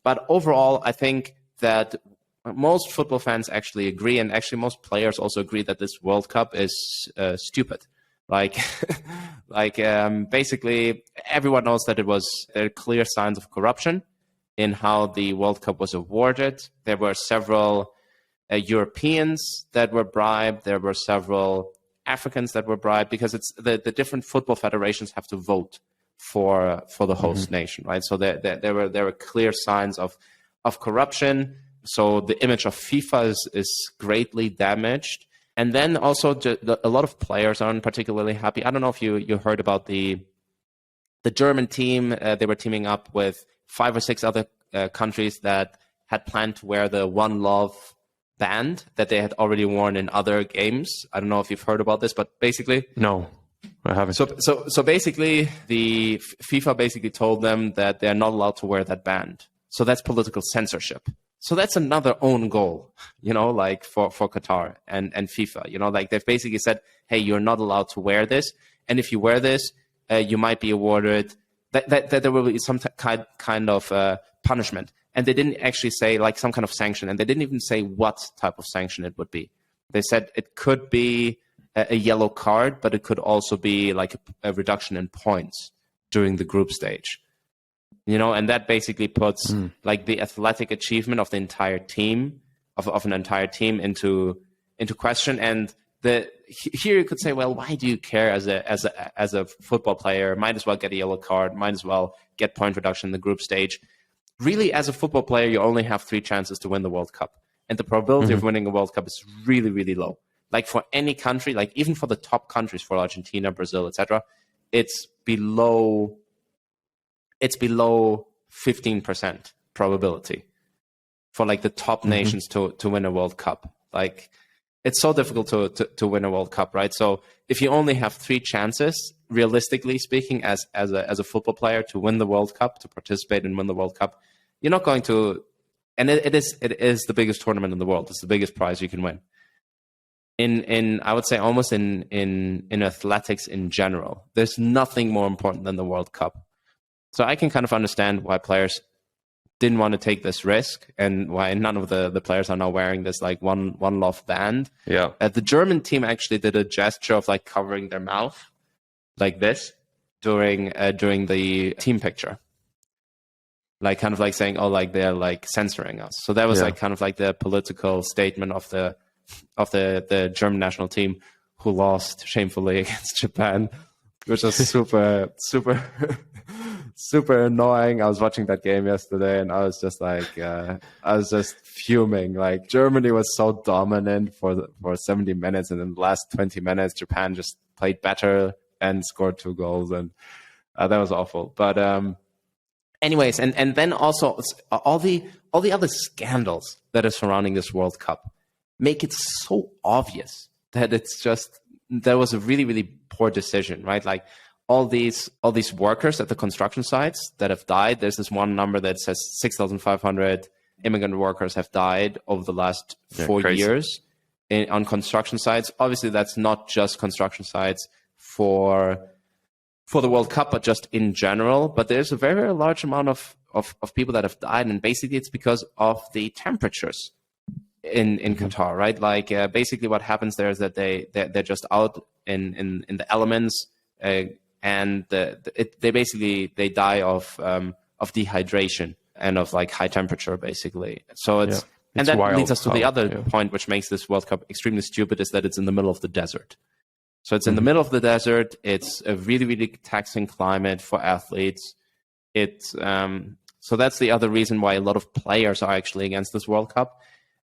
But overall, I think that most football fans actually agree, and actually most players also agree, that this World Cup is stupid. Basically, everyone knows that there are clear signs of corruption in how the World Cup was awarded. There were several Europeans that were bribed. There were several Africans that were bribed, because it's the different football federations have to vote for the host nation, right? So there were clear signs of corruption. So the image of FIFA is greatly damaged. And then also a lot of players aren't particularly happy. I don't know if you heard about the German team. They were teaming up with 5 or 6 other countries that had planned to wear the One Love band that they had already worn in other games. I don't know if you've heard about this, but basically... No, I haven't. So basically, the FIFA basically told them that they're not allowed to wear that band. So that's political censorship. So that's another own goal, for Qatar and FIFA. They've basically said, hey, you're not allowed to wear this. And if you wear this, you might be awarded that there will be some kind of punishment. And they didn't actually say some kind of sanction. And they didn't even say what type of sanction it would be. They said it could be a yellow card, but it could also be a reduction in points during the group stage. And that basically puts the athletic achievement of the entire team, of an entire team into question. And here you could say, well, why do you care as a football player? Might as well get a yellow card, might as well get point reduction in the group stage. Really, as a football player, you only have 3 chances to win the World Cup. And the probability of winning a World Cup is really, really low. For any country, even for the top countries, for Argentina, Brazil, etc., it's below 15% probability for the top nations to win a World Cup. It's so difficult to win a World Cup, right? So if you only have 3 chances, realistically speaking, as a football player to win the World Cup, to participate and win the World Cup, you're not going to. And it is the biggest tournament in the world. It's the biggest prize you can win. In I would say almost in athletics in general, there's nothing more important than the World Cup. So I can kind of understand why players didn't want to take this risk, and why none of the players are now wearing this one love band. Yeah. The German team actually did a gesture of covering their mouth like this during the team picture. Kind of saying, oh, they're censoring us. So that was kind of the political statement of the German national team, who lost shamefully against Japan, which was super, super, super annoying. I was watching that game yesterday, and I was just I was just fuming. Germany was so dominant for 70 minutes, and in the last 20 minutes, Japan just played better and scored 2 goals, and that was awful. But anyways, and then also all the other scandals that are surrounding this World Cup make it so obvious that there was a really, really poor decision, right? All these workers at the construction sites that have died. There's this one number that says 6,500 immigrant workers have died over the last 4 years on construction sites. Obviously, that's not just construction sites for the World Cup, but just in general. But there's a very, very large amount of people that have died, and basically it's because of the temperatures in Qatar, right? Basically what happens there is that they're just out in the elements, and they die of dehydration and of high temperature, basically. So and that leads us to the other point, which makes this World Cup extremely stupid, is that it's in the middle of the desert. So it's in the middle of the desert. It's a really, really taxing climate for athletes. So that's the other reason why a lot of players are actually against this World Cup.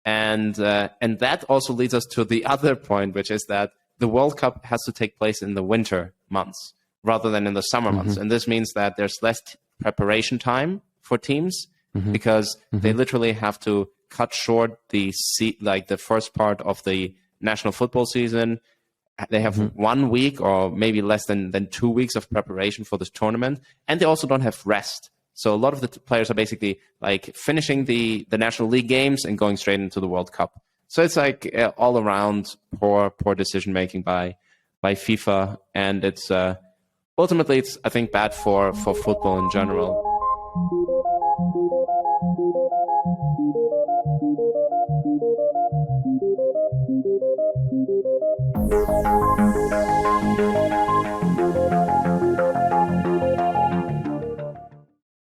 And that also leads us to the other point, which is that the World Cup has to take place in the winter months rather than in the summer months. And this means that there's less preparation time for teams, because they literally have to cut short the first part of the national football season. They have 1 week or maybe less than 2 weeks of preparation for this tournament. And they also don't have rest. So a lot of the players are basically finishing the National League games and going straight into the World Cup. So it's all around poor decision making by FIFA, and it's ultimately I think bad for football in general.